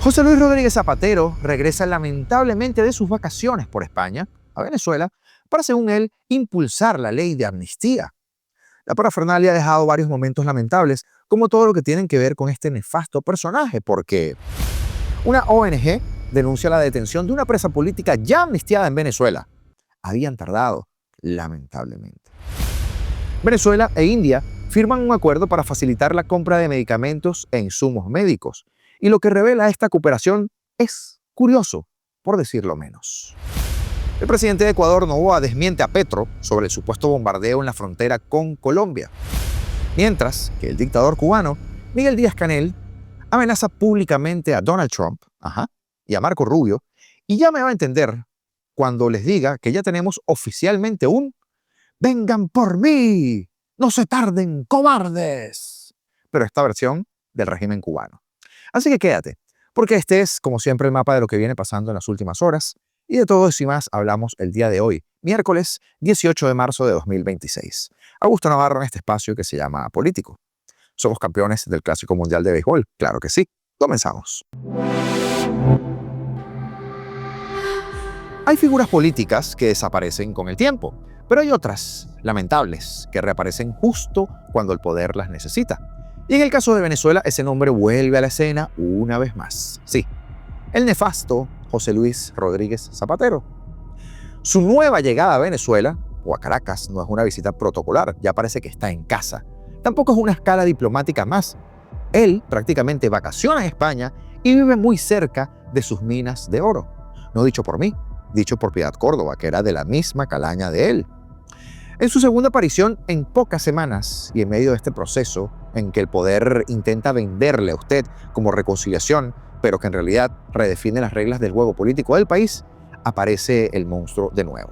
José Luis Rodríguez Zapatero regresa lamentablemente de sus vacaciones por España a Venezuela para, según él, impulsar la ley de amnistía. La parafernalia ha dejado varios momentos lamentables, como todo lo que tienen que ver con este nefasto personaje, porque una ONG denuncia la detención de una presa política ya amnistiada en Venezuela. Habían tardado, lamentablemente. Venezuela e India firman un acuerdo para facilitar la compra de medicamentos e insumos médicos. Y lo que revela esta cooperación es curioso, por decirlo menos. El presidente de Ecuador, Noboa, desmiente a Petro sobre el supuesto bombardeo en la frontera con Colombia. Mientras que el dictador cubano, Miguel Díaz-Canel, amenaza públicamente a Donald Trump y a Marco Rubio, y ya me va a entender cuando les diga que ya tenemos oficialmente un «vengan por mí, no se tarden, cobardes», pero esta versión del régimen cubano. Así que quédate, porque este es, como siempre, el mapa de lo que viene pasando en las últimas horas, y de todo eso y más hablamos el día de hoy, miércoles 18 de marzo de 2026. Augusto Navarro en este espacio que se llama Político. Somos campeones del Clásico Mundial de Béisbol, claro que sí. Comenzamos. Hay figuras políticas que desaparecen con el tiempo, pero hay otras, lamentables, que reaparecen justo cuando el poder las necesita. Y en el caso de Venezuela, ese nombre vuelve a la escena una vez más. Sí, el nefasto José Luis Rodríguez Zapatero. Su nueva llegada a Venezuela, o a Caracas, no es una visita protocolar, ya parece que está en casa. Tampoco es una escala diplomática más. Él prácticamente vacaciona en España y vive muy cerca de sus minas de oro. No dicho por mí, dicho por Piedad Córdoba, que era de la misma calaña de él. En su segunda aparición en pocas semanas y en medio de este proceso en que el poder intenta venderle a usted como reconciliación, pero que en realidad redefine las reglas del juego político del país, aparece el monstruo de nuevo.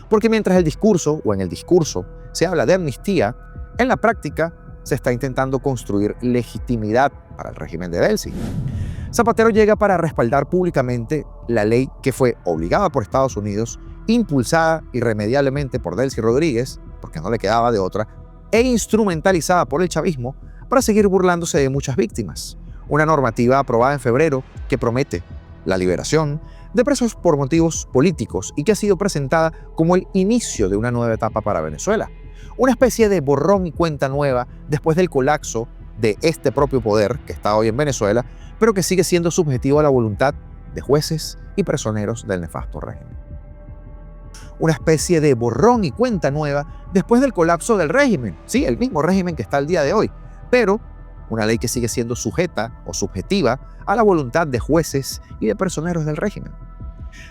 Porque mientras en el discurso se habla de amnistía, en la práctica se está intentando construir legitimidad para el régimen de Delcy. Zapatero llega para respaldar públicamente la ley que fue obligada por Estados Unidos, impulsada irremediablemente por Delcy Rodríguez, porque no le quedaba de otra, e instrumentalizada por el chavismo para seguir burlándose de muchas víctimas. Una normativa aprobada en febrero que promete la liberación de presos por motivos políticos y que ha sido presentada como el inicio de una nueva etapa para Venezuela. Una especie de borrón y cuenta nueva después del colapso de este propio poder que está hoy en Venezuela, pero que sigue siendo subjetivo a la voluntad de jueces y personeros del nefasto régimen. Una especie de borrón y cuenta nueva después del colapso del régimen, sí, el mismo régimen que está al día de hoy, pero una ley que sigue siendo sujeta o subjetiva a la voluntad de jueces y de personeros del régimen.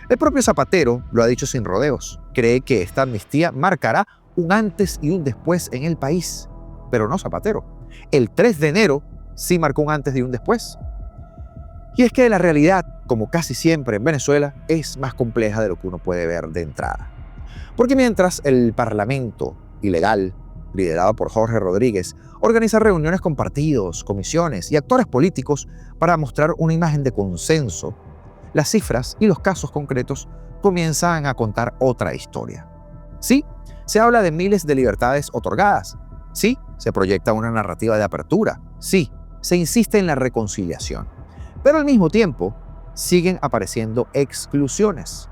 El propio Zapatero lo ha dicho sin rodeos, cree que esta amnistía marcará un antes y un después en el país, pero no Zapatero. El 3 de enero sí marcó un antes y un después. Y es que la realidad, como casi siempre en Venezuela, es más compleja de lo que uno puede ver de entrada. Porque mientras el Parlamento ilegal, liderado por Jorge Rodríguez, organiza reuniones con partidos, comisiones y actores políticos para mostrar una imagen de consenso, las cifras y los casos concretos comienzan a contar otra historia. Sí, se habla de miles de libertades otorgadas. Sí, se proyecta una narrativa de apertura. Sí, se insiste en la reconciliación. Pero al mismo tiempo, siguen apareciendo exclusiones.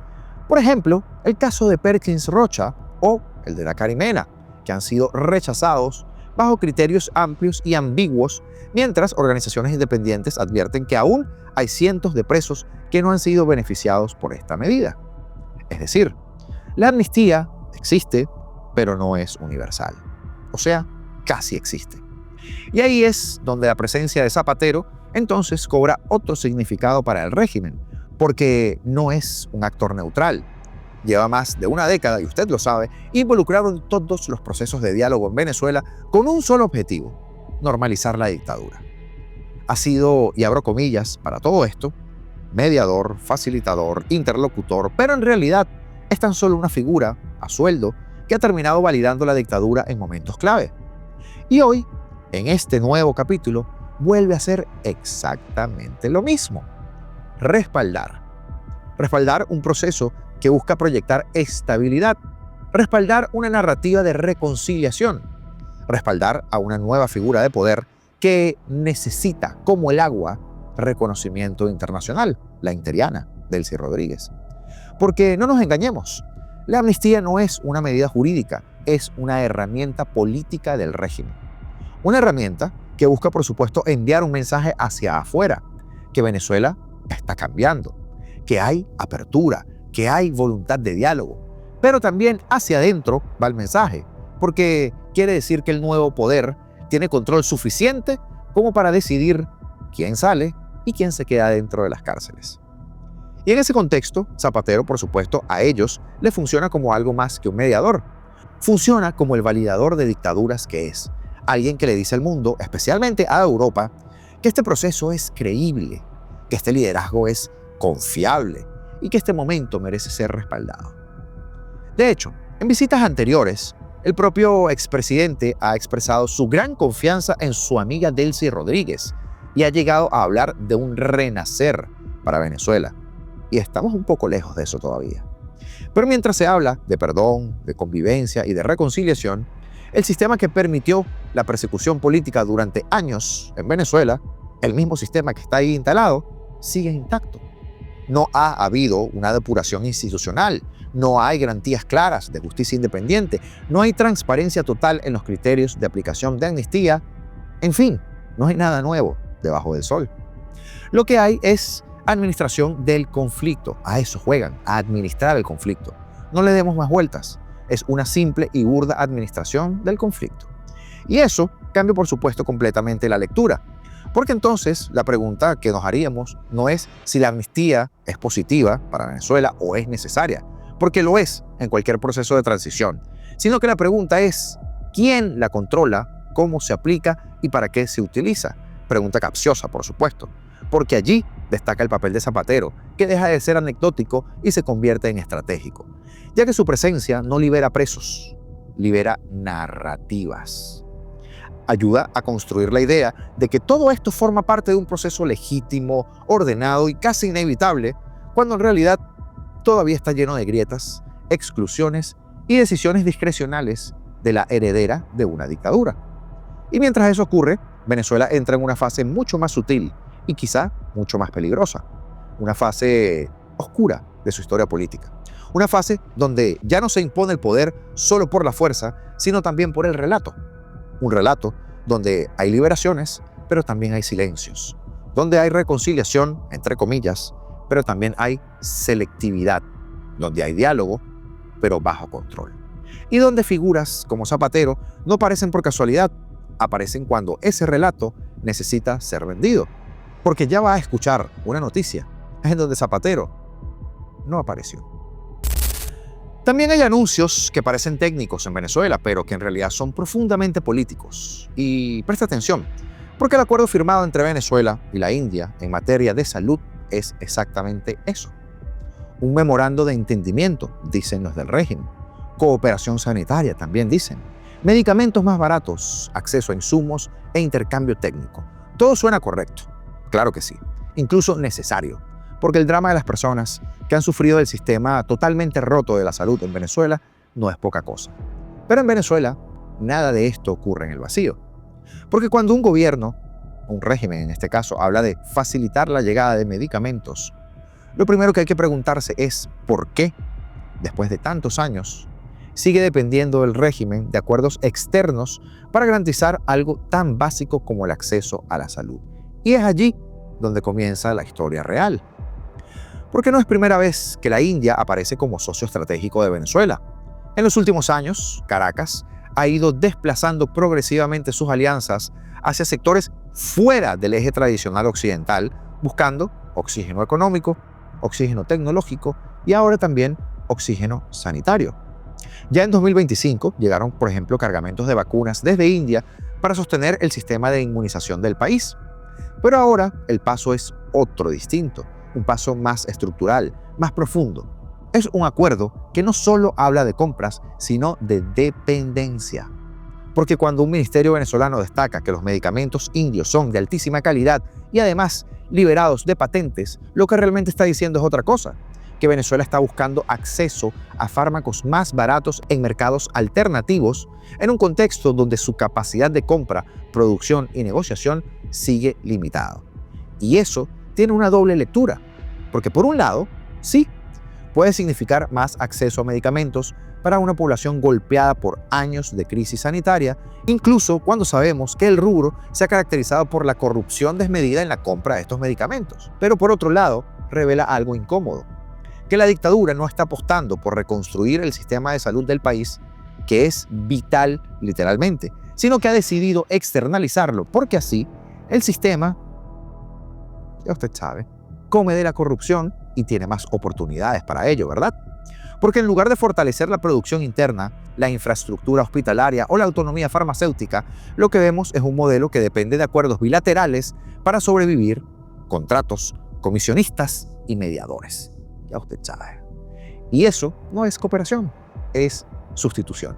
Por ejemplo, el caso de Perkins Rocha o el de la Carimena, que han sido rechazados bajo criterios amplios y ambiguos, mientras organizaciones independientes advierten que aún hay cientos de presos que no han sido beneficiados por esta medida. Es decir, la amnistía existe, pero no es universal. O sea, casi existe. Y ahí es donde la presencia de Zapatero entonces cobra otro significado para el régimen, porque no es un actor neutral. Lleva más de una década, y usted lo sabe, involucrado en todos los procesos de diálogo en Venezuela con un solo objetivo: normalizar la dictadura. Ha sido, y abro comillas para todo esto, mediador, facilitador, interlocutor, pero en realidad es tan solo una figura a sueldo que ha terminado validando la dictadura en momentos clave. Y hoy, en este nuevo capítulo, vuelve a hacer exactamente lo mismo: respaldar. Respaldar un proceso que busca proyectar estabilidad, respaldar una narrativa de reconciliación, respaldar a una nueva figura de poder que necesita, como el agua, reconocimiento internacional, la interiana, Delcy Rodríguez. Porque no nos engañemos, la amnistía no es una medida jurídica, es una herramienta política del régimen. Una herramienta que busca, por supuesto, enviar un mensaje hacia afuera, que Venezuela está cambiando, que hay apertura, que hay voluntad de diálogo. Pero también hacia adentro va el mensaje, porque quiere decir que el nuevo poder tiene control suficiente como para decidir quién sale y quién se queda dentro de las cárceles. Y en ese contexto, Zapatero, por supuesto, a ellos le funciona como algo más que un mediador. Funciona como el validador de dictaduras que es. Alguien que le dice al mundo, especialmente a Europa, que este proceso es creíble, que este liderazgo es confiable y que este momento merece ser respaldado. De hecho, en visitas anteriores, el propio expresidente ha expresado su gran confianza en su amiga Delcy Rodríguez y ha llegado a hablar de un renacer para Venezuela. Y estamos un poco lejos de eso todavía. Pero mientras se habla de perdón, de convivencia y de reconciliación, el sistema que permitió la persecución política durante años en Venezuela, el mismo sistema que está ahí instalado, sigue intacto. No ha habido una depuración institucional, no hay garantías claras de justicia independiente, no hay transparencia total en los criterios de aplicación de amnistía. En fin, no hay nada nuevo debajo del sol. Lo que hay es administración del conflicto. A eso juegan, a administrar el conflicto. No le demos más vueltas. Es una simple y burda administración del conflicto. Y eso cambia, por supuesto, completamente la lectura. Porque entonces la pregunta que nos haríamos no es si la amnistía es positiva para Venezuela o es necesaria, porque lo es en cualquier proceso de transición, sino que la pregunta es quién la controla, cómo se aplica y para qué se utiliza. Pregunta capciosa, por supuesto, porque allí destaca el papel de Zapatero, que deja de ser anecdótico y se convierte en estratégico, ya que su presencia no libera presos, libera narrativas. Ayuda a construir la idea de que todo esto forma parte de un proceso legítimo, ordenado y casi inevitable, cuando en realidad todavía está lleno de grietas, exclusiones y decisiones discrecionales de la heredera de una dictadura. Y mientras eso ocurre, Venezuela entra en una fase mucho más sutil y quizá mucho más peligrosa, una fase oscura de su historia política. Una fase donde ya no se impone el poder solo por la fuerza, sino también por el relato. Un relato donde hay liberaciones, pero también hay silencios. Donde hay reconciliación, entre comillas, pero también hay selectividad. Donde hay diálogo, pero bajo control. Y donde figuras como Zapatero no aparecen por casualidad, aparecen cuando ese relato necesita ser vendido. Porque ya va a escuchar una noticia en donde Zapatero no apareció. También hay anuncios que parecen técnicos en Venezuela, pero que en realidad son profundamente políticos. Y presta atención, porque el acuerdo firmado entre Venezuela y la India en materia de salud es exactamente eso. Un memorando de entendimiento, dicen los del régimen. Cooperación sanitaria, también dicen. Medicamentos más baratos, acceso a insumos e intercambio técnico. Todo suena correcto. Claro que sí. Incluso necesario. Porque el drama de las personas que han sufrido del sistema totalmente roto de la salud en Venezuela no es poca cosa. Pero en Venezuela, nada de esto ocurre en el vacío. Porque cuando un gobierno, un régimen en este caso, habla de facilitar la llegada de medicamentos, lo primero que hay que preguntarse es ¿por qué, después de tantos años, sigue dependiendo del régimen de acuerdos externos para garantizar algo tan básico como el acceso a la salud? Y es allí donde comienza la historia real. Porque no es primera vez que la India aparece como socio estratégico de Venezuela. En los últimos años, Caracas ha ido desplazando progresivamente sus alianzas hacia sectores fuera del eje tradicional occidental, buscando oxígeno económico, oxígeno tecnológico y ahora también oxígeno sanitario. Ya en 2025 llegaron, por ejemplo, cargamentos de vacunas desde India para sostener el sistema de inmunización del país. Pero ahora el paso es otro distinto. Un paso más estructural, más profundo. Es un acuerdo que no solo habla de compras, sino de dependencia. Porque cuando un ministerio venezolano destaca que los medicamentos indios son de altísima calidad y además liberados de patentes, lo que realmente está diciendo es otra cosa, que Venezuela está buscando acceso a fármacos más baratos en mercados alternativos en un contexto donde su capacidad de compra, producción y negociación sigue limitado. Y eso tiene una doble lectura, porque por un lado, sí, puede significar más acceso a medicamentos para una población golpeada por años de crisis sanitaria, incluso cuando sabemos que el rubro se ha caracterizado por la corrupción desmedida en la compra de estos medicamentos. Pero por otro lado, revela algo incómodo, que la dictadura no está apostando por reconstruir el sistema de salud del país, que es vital literalmente, sino que ha decidido externalizarlo, porque así el sistema, ya usted sabe, come de la corrupción y tiene más oportunidades para ello, ¿verdad? Porque en lugar de fortalecer la producción interna, la infraestructura hospitalaria o la autonomía farmacéutica, lo que vemos es un modelo que depende de acuerdos bilaterales para sobrevivir, contratos, comisionistas y mediadores. Ya usted sabe. Y eso no es cooperación, es sustitución.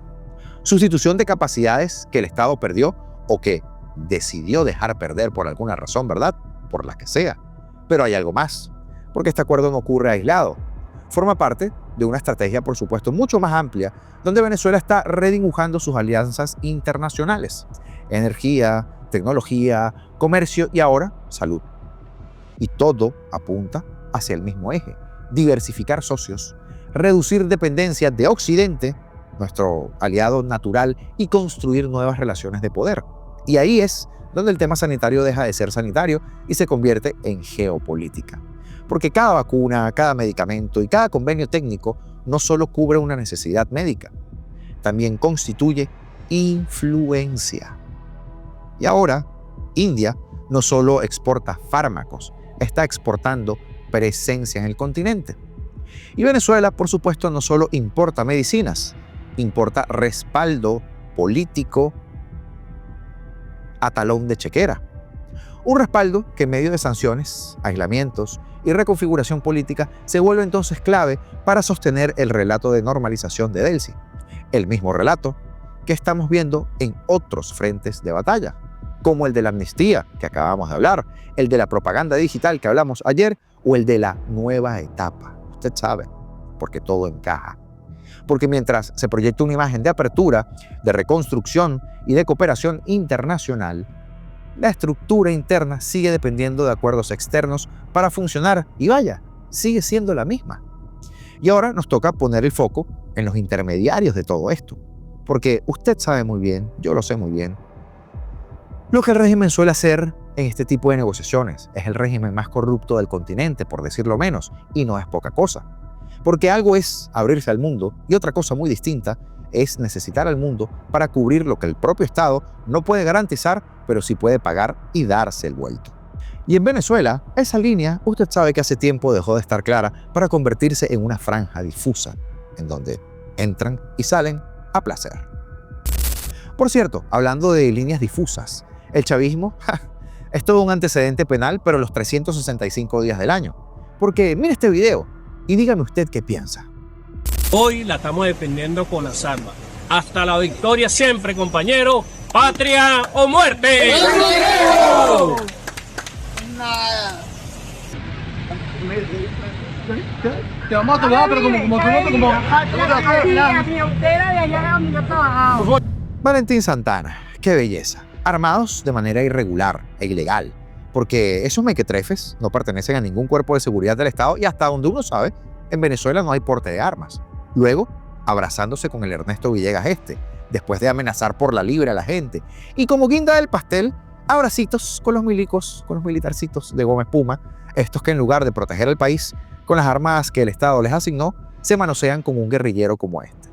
Sustitución de capacidades que el Estado perdió o que decidió dejar perder por alguna razón, ¿verdad? Por la que sea. Pero hay algo más, porque este acuerdo no ocurre aislado. Forma parte de una estrategia, por supuesto, mucho más amplia, donde Venezuela está redibujando sus alianzas internacionales. Energía, tecnología, comercio y ahora salud. Y todo apunta hacia el mismo eje: diversificar socios, reducir dependencias de Occidente, nuestro aliado natural, y construir nuevas relaciones de poder. Y ahí es donde el tema sanitario deja de ser sanitario y se convierte en geopolítica. Porque cada vacuna, cada medicamento y cada convenio técnico no solo cubre una necesidad médica, también constituye influencia. Y ahora, India no solo exporta fármacos, está exportando presencia en el continente. Y Venezuela, por supuesto, no solo importa medicinas, importa respaldo político a talón de chequera. Un respaldo que en medio de sanciones, aislamientos y reconfiguración política se vuelve entonces clave para sostener el relato de normalización de Delcy. El mismo relato que estamos viendo en otros frentes de batalla, como el de la amnistía que acabamos de hablar, el de la propaganda digital que hablamos ayer o el de la nueva etapa. Usted sabe, porque todo encaja. Porque mientras se proyecta una imagen de apertura, de reconstrucción y de cooperación internacional, la estructura interna sigue dependiendo de acuerdos externos para funcionar y vaya, sigue siendo la misma. Y ahora nos toca poner el foco en los intermediarios de todo esto, porque usted sabe muy bien, yo lo sé muy bien, lo que el régimen suele hacer en este tipo de negociaciones. Es el régimen más corrupto del continente, por decirlo menos, y no es poca cosa. Porque algo es abrirse al mundo y otra cosa muy distinta es necesitar al mundo para cubrir lo que el propio Estado no puede garantizar, pero sí puede pagar y darse el vuelto. Y en Venezuela, esa línea, usted sabe que hace tiempo dejó de estar clara para convertirse en una franja difusa, en donde entran y salen a placer. Por cierto, hablando de líneas difusas, el chavismo es todo un antecedente penal, pero los 365 días del año. Porque mire este video y dígame usted qué piensa. Hoy la estamos defendiendo con las armas. Hasta la victoria siempre, compañero. ¡Patria o muerte! Nada. Te vamos a tomar, pero como Valentín Santana, qué belleza. Armados de manera irregular e ilegal, porque esos mequetrefes no pertenecen a ningún cuerpo de seguridad del Estado y hasta donde uno sabe, en Venezuela no hay porte de armas. Luego, abrazándose con el Ernesto Villegas después de amenazar por la libre a la gente. Y como guinda del pastel, abracitos con los milicos, con los militarcitos de goma espuma, estos que en lugar de proteger al país con las armas que el Estado les asignó, se manosean como un guerrillero como este.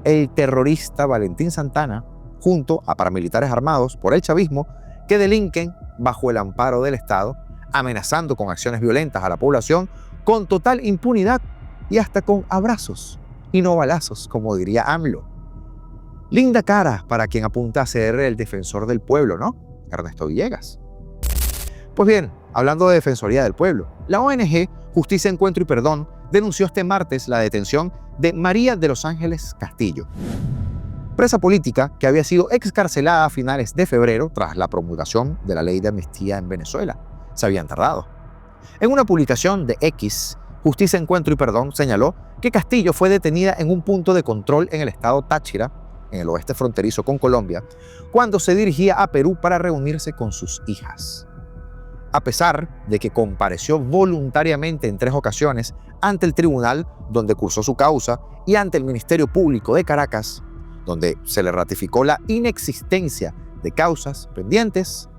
El terrorista Valentín Santana, junto a paramilitares armados por el chavismo, que delinquen bajo el amparo del Estado, amenazando con acciones violentas a la población con total impunidad y hasta con abrazos y no balazos, como diría AMLO. Linda cara para quien apunta a ser el defensor del pueblo, ¿no? Ernesto Villegas. Pues bien, hablando de Defensoría del Pueblo, la ONG Justicia, Encuentro y Perdón denunció este martes la detención de María de los Ángeles Castillo, presa política que había sido excarcelada a finales de febrero tras la promulgación de la ley de amnistía en Venezuela. Se habían tardado. En una publicación de X, Justicia, Encuentro y Perdón señaló que Castillo fue detenida en un punto de control en el estado Táchira, en el oeste fronterizo con Colombia, cuando se dirigía a Perú para reunirse con sus hijas. a pesar de que compareció voluntariamente en 3 ocasiones ante el tribunal donde cursó su causa y ante el Ministerio Público de Caracas, donde se le ratificó la inexistencia de causas pendientes,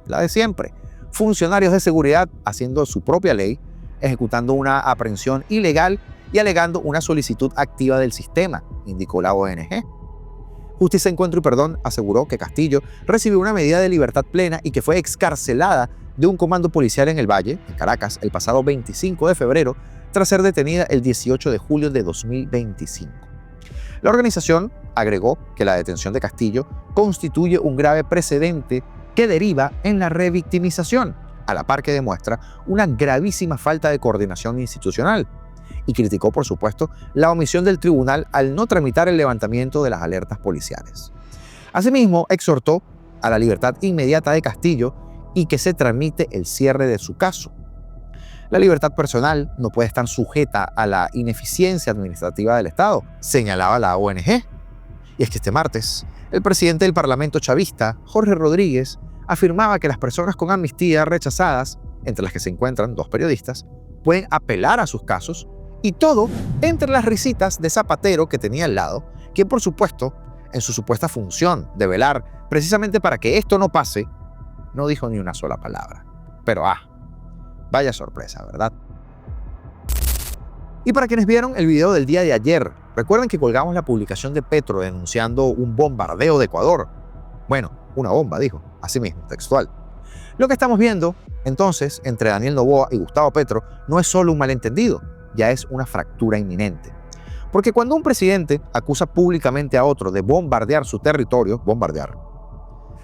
la de siempre. Funcionarios de seguridad haciendo su propia ley, ejecutando una aprehensión ilegal y alegando una solicitud activa del sistema, indicó la ONG. Justicia, Encuentro y Perdón aseguró que Castillo recibió una medida de libertad plena y que fue excarcelada de un comando policial en el Valle, en Caracas, el pasado 25 de febrero, tras ser detenida el 18 de julio de 2025. La organización agregó que la detención de Castillo constituye un grave precedente que deriva en la revictimización, a la par que demuestra una gravísima falta de coordinación institucional, y criticó, por supuesto, la omisión del tribunal al no tramitar el levantamiento de las alertas policiales. Asimismo, exhortó a la libertad inmediata de Castillo y que se tramite el cierre de su caso. La libertad personal no puede estar sujeta a la ineficiencia administrativa del Estado, señalaba la ONG. Y es que este martes, el presidente del Parlamento chavista, Jorge Rodríguez, afirmaba que las personas con amnistía rechazadas, entre las que se encuentran 2 periodistas, pueden apelar a sus casos, y todo entre las risitas de Zapatero que tenía al lado, quien por supuesto, en su supuesta función de velar precisamente para que esto no pase, no dijo ni una sola palabra. Pero vaya sorpresa, ¿verdad? Y para quienes vieron el video del día de ayer, recuerden que colgamos la publicación de Petro denunciando un bombardeo de Ecuador. Bueno, una bomba, dijo, así mismo, textual. Lo que estamos viendo, entonces, entre Daniel Noboa y Gustavo Petro, no es solo un malentendido, ya es una fractura inminente. Porque cuando un presidente acusa públicamente a otro de bombardear su territorio,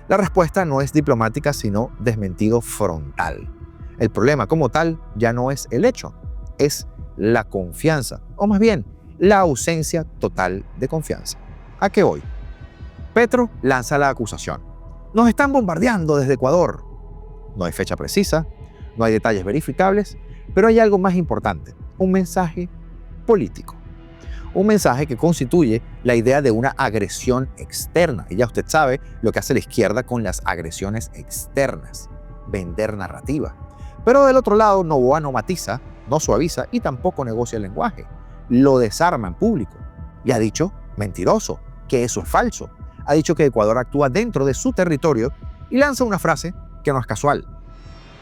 la respuesta no es diplomática, sino desmentido frontal. El problema como tal ya no es el hecho, es la confianza, o más bien, la ausencia total de confianza. ¿A qué voy? Petro lanza la acusación. Nos están bombardeando desde Ecuador. No hay fecha precisa, no hay detalles verificables, pero hay algo más importante, un mensaje político. Un mensaje que constituye la idea de una agresión externa. Y ya usted sabe lo que hace la izquierda con las agresiones externas, vender narrativa. Pero del otro lado, Noboa no matiza, no suaviza y tampoco negocia el lenguaje. Lo desarma en público. Y ha dicho, mentiroso, que eso es falso. Ha dicho que Ecuador actúa dentro de su territorio y lanza una frase que no es casual,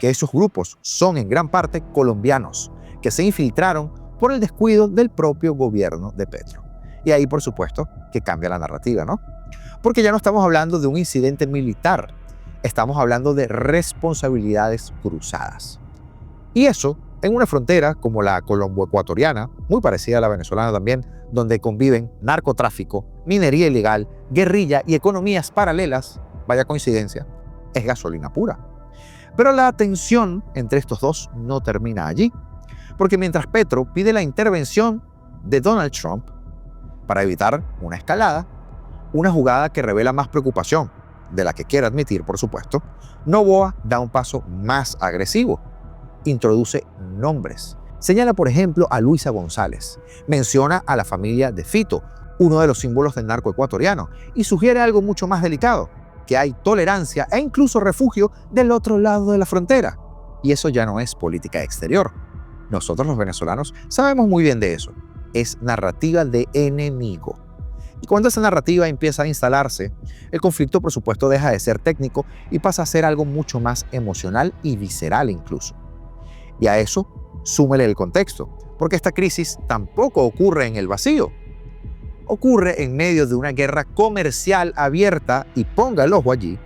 que esos grupos son en gran parte colombianos, que se infiltraron por el descuido del propio gobierno de Petro. Y ahí, por supuesto, que cambia la narrativa, ¿no? Porque ya no estamos hablando de un incidente militar, estamos hablando de responsabilidades cruzadas. Y eso en una frontera como la colombo-ecuatoriana, muy parecida a la venezolana también, donde conviven narcotráfico, minería ilegal, guerrilla y economías paralelas, vaya coincidencia, es gasolina pura. Pero la tensión entre estos dos no termina allí, porque mientras Petro pide la intervención de Donald Trump para evitar una escalada, una jugada que revela más preocupación de la que quiere admitir, por supuesto, Noboa da un paso más agresivo. Introduce nombres. Señala, por ejemplo, a Luisa González. Menciona a la familia de Fito, uno de los símbolos del narco ecuatoriano, y sugiere algo mucho más delicado, que hay tolerancia e incluso refugio del otro lado de la frontera. Y eso ya no es política exterior. Nosotros los venezolanos sabemos muy bien de eso. Es narrativa de enemigo. Y cuando esa narrativa empieza a instalarse, el conflicto, por supuesto, deja de ser técnico y pasa a ser algo mucho más emocional y visceral incluso. Y a eso súmele el contexto, porque esta crisis tampoco ocurre en el vacío. Ocurre en medio de una guerra comercial abierta, y ponga el ojo allí,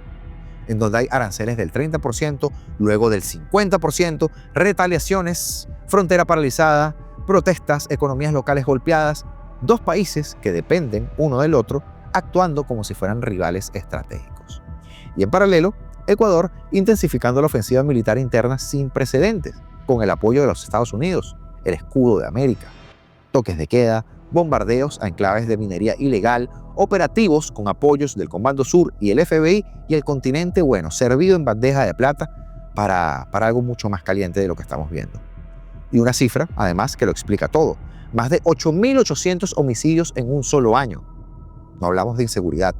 en donde hay aranceles del 30%, luego del 50%, retaliaciones, frontera paralizada, protestas, economías locales golpeadas, dos países que dependen uno del otro, actuando como si fueran rivales estratégicos. Y en paralelo, Ecuador intensificando la ofensiva militar interna sin precedentes, con el apoyo de los Estados Unidos, el escudo de América, toques de queda, bombardeos a enclaves de minería ilegal, operativos con apoyos del Comando Sur y el FBI, y el continente, bueno, servido en bandeja de plata para algo mucho más caliente de lo que estamos viendo. Y una cifra, además, que lo explica todo. Más de 8.800 homicidios en un solo año. No hablamos de inseguridad,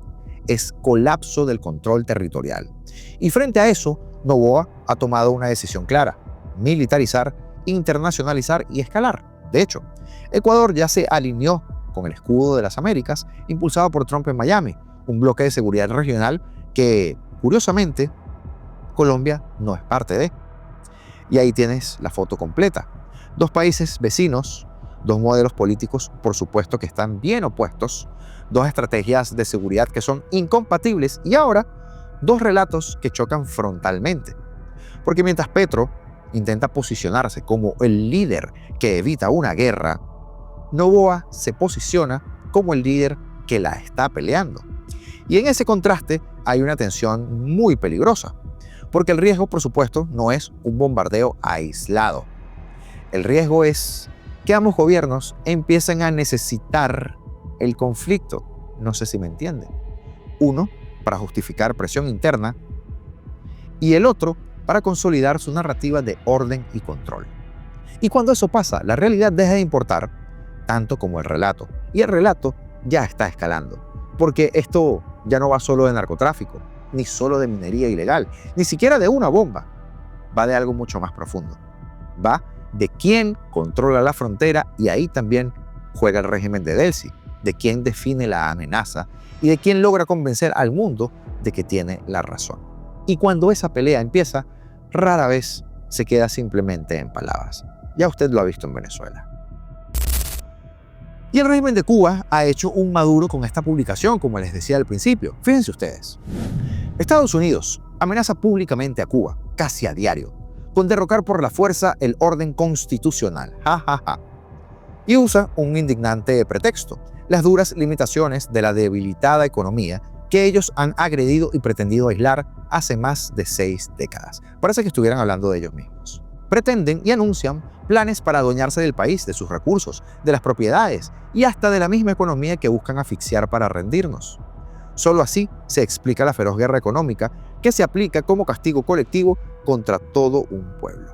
es colapso del control territorial. Y frente a eso, Noboa ha tomado una decisión clara: militarizar, internacionalizar y escalar. De hecho, Ecuador ya se alineó con el escudo de las Américas impulsado por Trump en Miami, un bloque de seguridad regional que, curiosamente, Colombia no es parte de. Y ahí tienes la foto completa. Dos países vecinos, dos modelos políticos, por supuesto, que están bien opuestos, dos estrategias de seguridad que son incompatibles y ahora dos relatos que chocan frontalmente. Porque mientras Petro intenta posicionarse como el líder que evita una guerra, Noboa se posiciona como el líder que la está peleando. Y en ese contraste hay una tensión muy peligrosa, porque el riesgo, por supuesto, no es un bombardeo aislado. El riesgo es que ambos gobiernos empiecen a necesitar el conflicto. No sé si me entienden. Uno, para justificar presión interna, y el otro, para consolidar su narrativa de orden y control. Y cuando eso pasa, la realidad deja de importar tanto como el relato. Y el relato ya está escalando, porque esto ya no va solo de narcotráfico, ni solo de minería ilegal, ni siquiera de una bomba. Va de algo mucho más profundo. Va de quién controla la frontera, y ahí también juega el régimen de Delcy, de quién define la amenaza y de quién logra convencer al mundo de que tiene la razón. Y cuando esa pelea empieza, rara vez se queda simplemente en palabras. Ya usted lo ha visto en Venezuela. Y el régimen de Cuba ha hecho un Maduro con esta publicación, como les decía al principio. Fíjense ustedes. Estados Unidos amenaza públicamente a Cuba, casi a diario, con derrocar por la fuerza el orden constitucional. Y usa un indignante pretexto: las duras limitaciones de la debilitada economía que ellos han agredido y pretendido aislar hace más de 6 décadas. Parece que estuvieran hablando de ellos mismos. Pretenden y anuncian planes para adueñarse del país, de sus recursos, de las propiedades y hasta de la misma economía que buscan asfixiar para rendirnos. Solo así se explica la feroz guerra económica que se aplica como castigo colectivo contra todo un pueblo.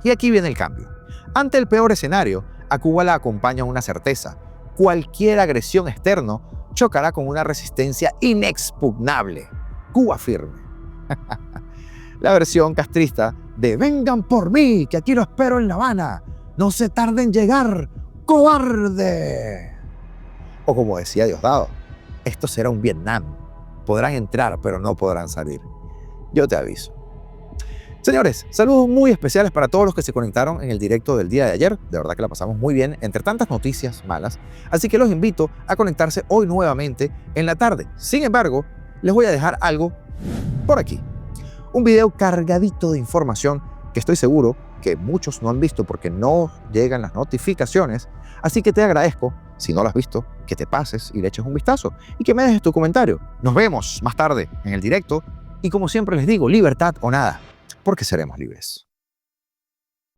Y aquí viene el cambio. Ante el peor escenario, a Cuba la acompaña una certeza: cualquier agresión externa chocará con una resistencia inexpugnable. Cuba firme. La versión castrista de "vengan por mí, que aquí lo espero en La Habana, no se tarden en llegar, cobarde". O como decía Diosdado: esto será un Vietnam, podrán entrar pero no podrán salir. Yo te aviso. Señores, saludos muy especiales para todos los que se conectaron en el directo del día de ayer. De verdad que la pasamos muy bien entre tantas noticias malas, así que los invito a conectarse hoy nuevamente en la tarde. Sin embargo, les voy a dejar algo por aquí. Un video cargadito de información que estoy seguro que muchos no han visto porque no llegan las notificaciones, así que te agradezco, si no lo has visto, que te pases y le eches un vistazo y que me dejes tu comentario. Nos vemos más tarde en el directo y, como siempre les digo, libertad o nada, porque seremos libres.